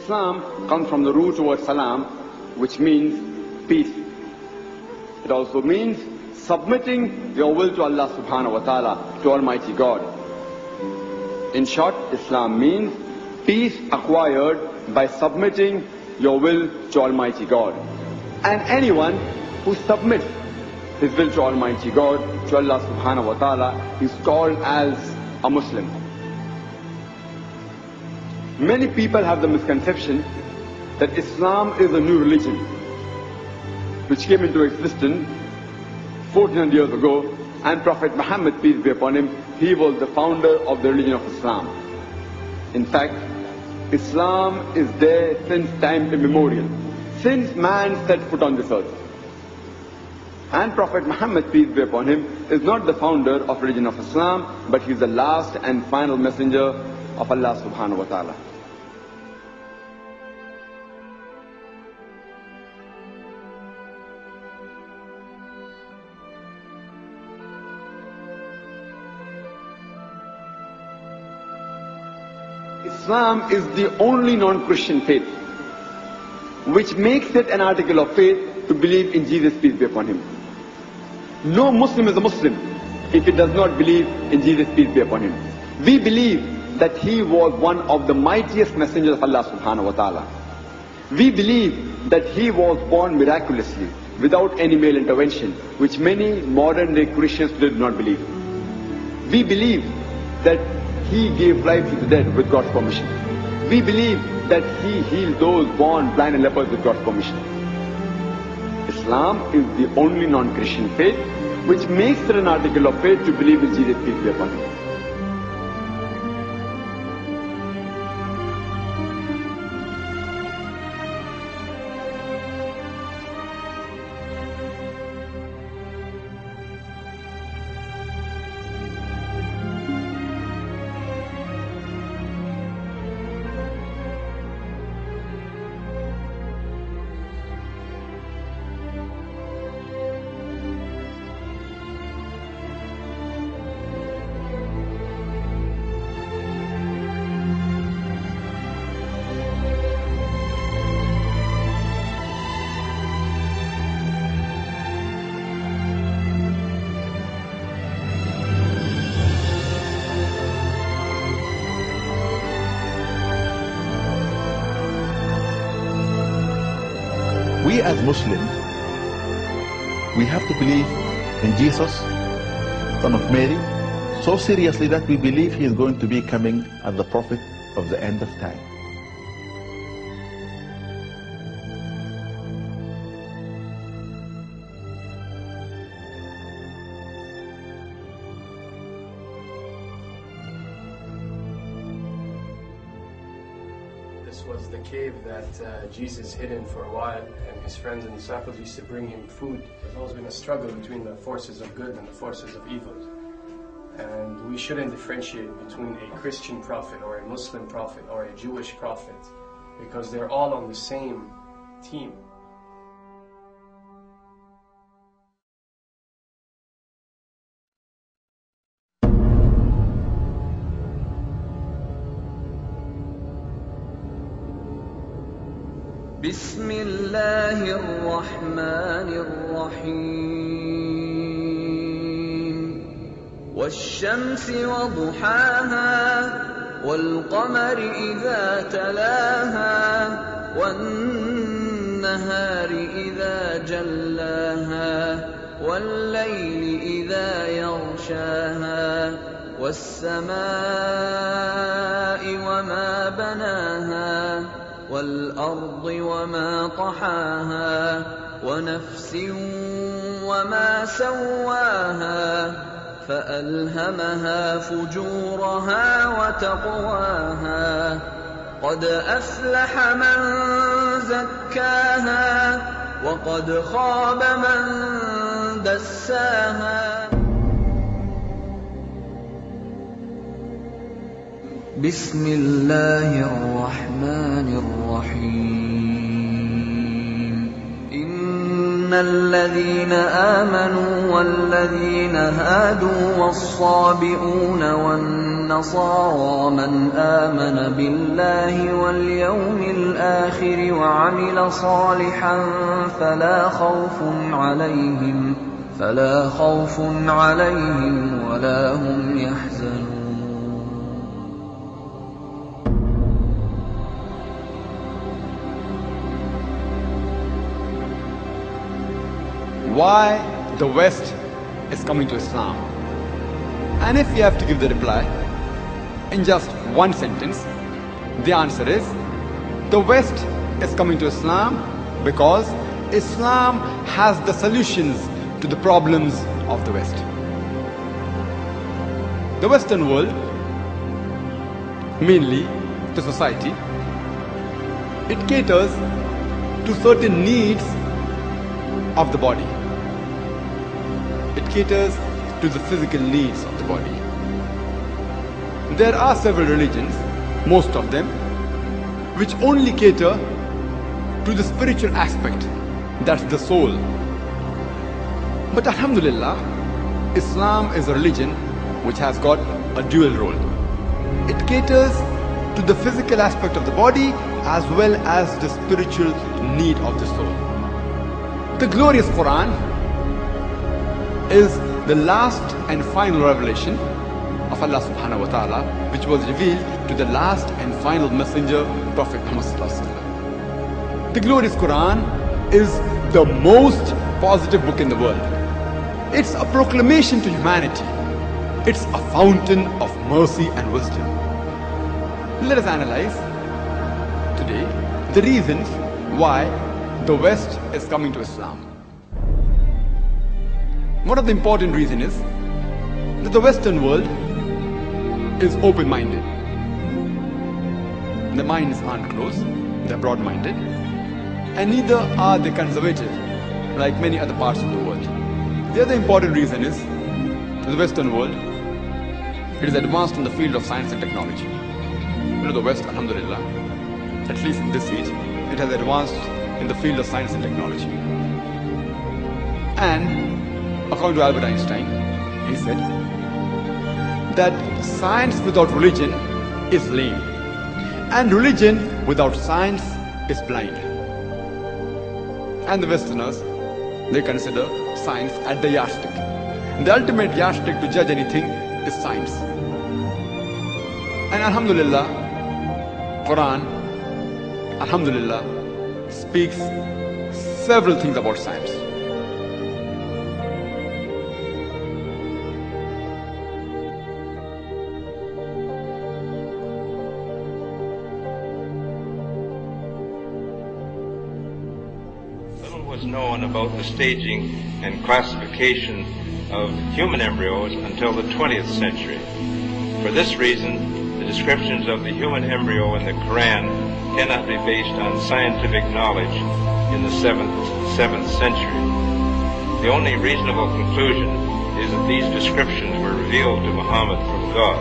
Islam comes from the root word salam, which means peace. It also means submitting your will to Allah subhanahu wa ta'ala, to Almighty God. In short, Islam means peace acquired by submitting your will to Almighty God. And anyone who submits his will to Almighty God, to Allah subhanahu wa ta'ala, is called as a Muslim. Many people have the misconception that Islam is a new religion which came into existence 1400 years ago, and Prophet Muhammad, peace be upon him, he was the founder of the religion of Islam. In fact, Islam is there since time immemorial, since man set foot on this earth. And Prophet Muhammad, peace be upon him, is not the founder of religion of Islam, but he is the last and final messenger of Allah subhanahu wa ta'ala. Islam is the only non-Christian faith which makes it an article of faith to believe in Jesus, peace be upon him. No Muslim is a Muslim if he does not believe in Jesus, peace be upon him. We believe that he was one of the mightiest messengers of Allah subhanahu wa ta'ala. We believe that he was born miraculously, without any male intervention, which many modern day Christians did not believe. We believe that he gave life to the dead with God's permission. We believe that he healed those born blind and lepers with God's permission. Islam is the only non-Christian faith which makes it an article of faith to believe in Jesus, peace be upon him. We as Muslims, we have to believe in Jesus, Son of Mary, so seriously that we believe he is going to be coming as the Prophet of the end of time. This was the cave that Jesus hid in for a while, and his friends and disciples used to bring him food. There's always been a struggle between the forces of good and the forces of evil. And we shouldn't differentiate between a Christian prophet or a Muslim prophet or a Jewish prophet, because they're all on the same team. بسم الله الرحمن الرحيم والشمس وضحاها والقمر إذا تلاها والنهار إذا جلاها والليل إذا يغشاها والسماء وما بناها والأرض وما طحاها ونفس وما سواها فألهمها فجورها وتقواها قد أفلح من زكاها وقد خاب من دساها بسم الله الرحمن الرحيم إن الذين آمنوا والذين هادوا والصابئون والنصارى والنصارى من آمن بالله واليوم الآخر وعمل صالحا فلا خوف عليهم ولا هم يحزنون. Why the West is coming to Islam? And if you have to give the reply in just one sentence, the answer is the West is coming to Islam because Islam has the solutions to the problems of the West. The Western world, mainly the society, it caters to certain needs of the body. It caters to the physical needs of the body. There are several religions, most of them, which only cater to the spiritual aspect, that's the soul. But alhamdulillah, Islam is a religion which has got a dual role. It caters to the physical aspect of the body as well as the spiritual need of the soul. The glorious Quran is the last and final revelation of Allah subhanahu wa ta'ala, which was revealed to the last and final messenger, Prophet Muhammad sallallahu alaihi wasallam. The glorious Quran is the most positive book in the world. It's a proclamation to humanity. It's a fountain of mercy and wisdom. Let us analyze today the reasons why the West is coming to Islam. One of the important reasons is that the Western world is open-minded. The minds aren't closed, they're broad-minded, and neither are they conservative like many other parts of the world. The other important reason is that the Western world, it is advanced in the field of science and technology. You know, the West, alhamdulillah, at least in this age, it has advanced in the field of science and technology. And according to Albert Einstein, he said that science without religion is lame, and religion without science is blind. And the Westerners, they consider science at the yardstick. The ultimate yardstick to judge anything is science. And alhamdulillah, Quran, alhamdulillah, speaks several things about science. Little was known about the staging and classification of human embryos until the 20th century. For this reason, the descriptions of the human embryo in the Quran cannot be based on scientific knowledge in the 7th century. The only reasonable conclusion is that these descriptions were revealed to Muhammad from God.